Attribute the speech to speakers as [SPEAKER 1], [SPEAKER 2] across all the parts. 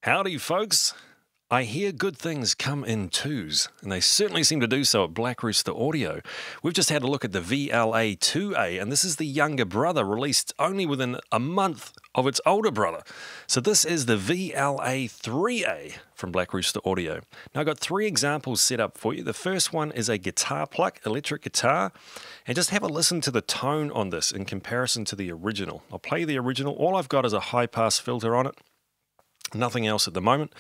[SPEAKER 1] Howdy, folks. I hear good things come in twos, and they certainly seem to do so at Black Rooster Audio. We've just had a look at the VLA-3A, and this is the younger brother, released only within a month of its older brother. So this is the VLA-3A from Black Rooster Audio. Now I've got three examples set up for you. The first one is a guitar pluck, electric guitar, and just have a listen to the tone on this in comparison to the original. I'll play the original. All I've got is a high-pass filter on it. Nothing else at the moment,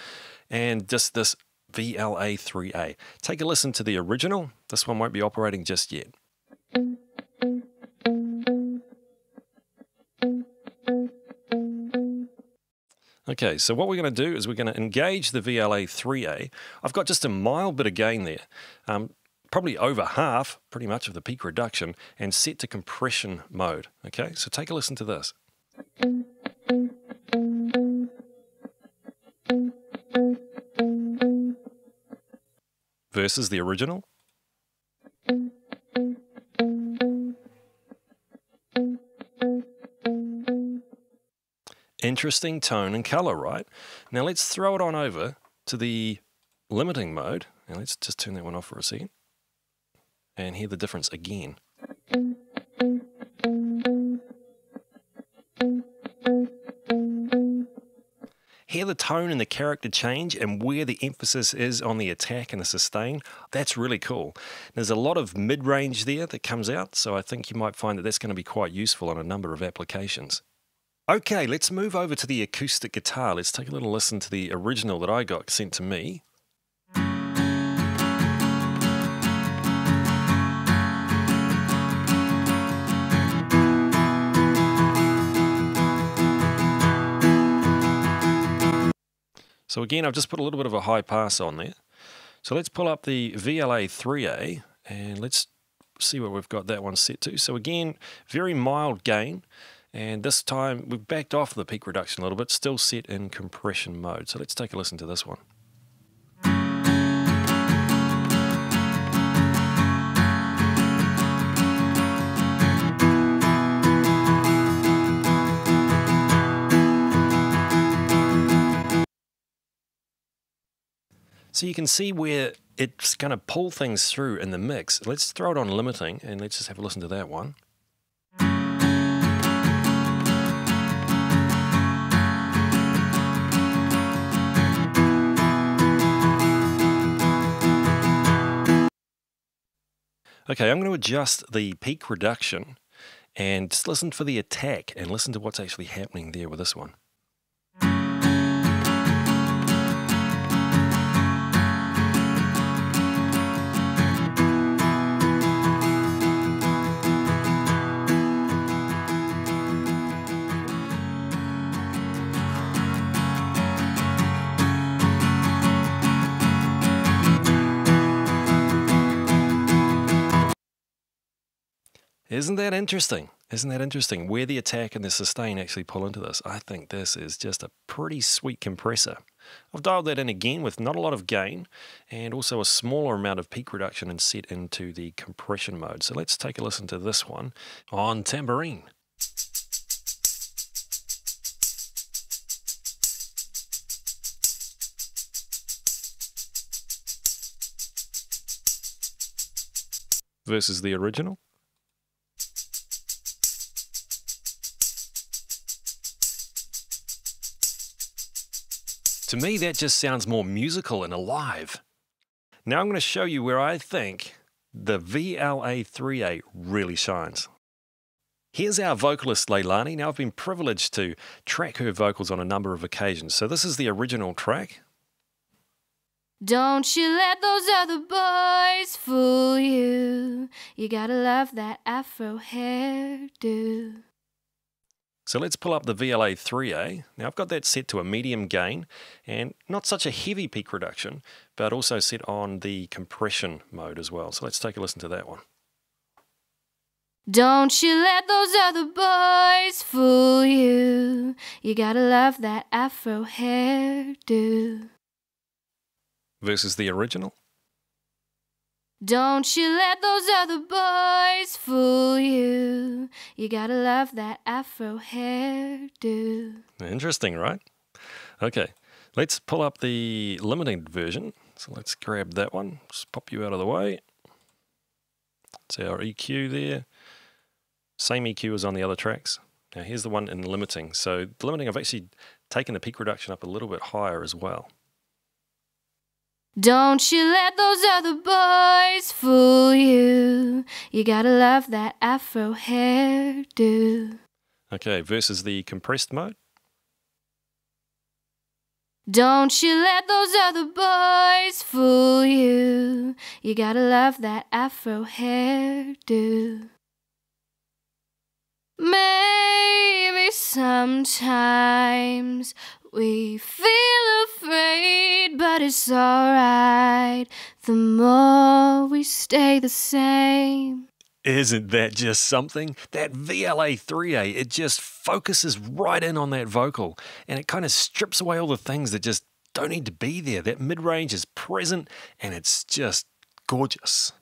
[SPEAKER 1] and just this VLA-3A. Take a listen to the original. This one won't be operating just yet. Okay, so what we're going to do is we're going to engage the VLA-3A. I've got just a mild bit of gain there, probably over half, pretty much, of the peak reduction, and set to compression mode. Okay, so take a listen to this. Versus the original. Interesting tone and color, right? Now let's throw it on over to the limiting mode. Now let's just turn that one off for a second and hear the difference again. Hear the tone and the character change and where the emphasis is on the attack and the sustain. That's really cool. There's a lot of mid-range there that comes out, so I think you might find that that's going to be quite useful on a number of applications. Okay, let's move over to the acoustic guitar. Let's take a little listen to the original that I got sent to me. So again, I've just put a little bit of a high pass on there. So let's pull up the VLA-3A and let's see what we've got that one set to. So again, very mild gain, and this time we've backed off the peak reduction a little bit, still set in compression mode. So let's take a listen to this one. So you can see where it's going to pull things through in the mix. Let's throw it on limiting and let's just have a listen to that one. Okay, I'm going to adjust the peak reduction and just listen for the attack and listen to what's actually happening there with this one. Isn't that interesting? Isn't that interesting? Where the attack and the sustain actually pull into this. I think this is just a pretty sweet compressor. I've dialed that in again with not a lot of gain and also a smaller amount of peak reduction and set into the compression mode. So let's take a listen to this one on tambourine. Versus the original. To me, that just sounds more musical and alive. Now I'm going to show you where I think the VLA-3A really shines. Here's our vocalist Leilani. Now I've been privileged to track her vocals on a number of occasions. So this is the original track.
[SPEAKER 2] Don't you let those other boys fool you. You gotta love that afro hairdo.
[SPEAKER 1] So let's pull up the VLA-3A. Now I've got that set to a medium gain and not such a heavy peak reduction, but also set on the compression mode as well. So let's take a listen to that one.
[SPEAKER 2] Don't you let those other boys fool you. You gotta love that afro hairdo.
[SPEAKER 1] Versus the original.
[SPEAKER 2] Don't you let those other boys fool you. You gotta love that afro hairdo.
[SPEAKER 1] Interesting, right? Okay, Let's pull up the limited version. So let's grab that one. Just pop you out of the way. It's our EQ there. Same EQ as on the other tracks. Now here's the one in limiting. So the limiting, I've actually taken the peak reduction up a little bit higher as well.
[SPEAKER 2] Don't you let those other boys fool you. You gotta love that afro hairdo.
[SPEAKER 1] Okay, versus the compressed mode.
[SPEAKER 2] Don't you let those other boys fool you. You gotta love that afro hairdo. Maybe sometimes we feel afraid, but it's alright. The more we stay the same.
[SPEAKER 1] Isn't that just something? That VLA-3A, it just focuses right in on that vocal and it kind of strips away all the things that just don't need to be there. That mid-range is present and it's just gorgeous.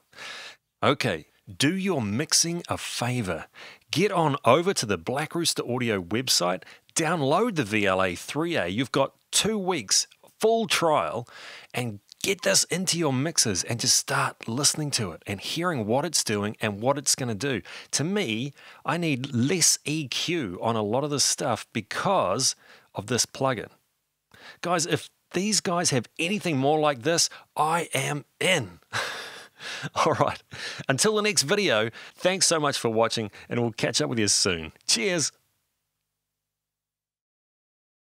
[SPEAKER 1] Okay, do your mixing a favor. Get on over to the Black Rooster Audio website, download the VLA-3A. You've got 2 weeks full trial and get this into your mixes and just start listening to it and hearing what it's doing and what it's going to do. To me, I need less EQ on a lot of this stuff because of this plugin. Guys, if these guys have anything more like this, I am in. All right, until the next video, thanks so much for watching and we'll catch up with you soon. Cheers.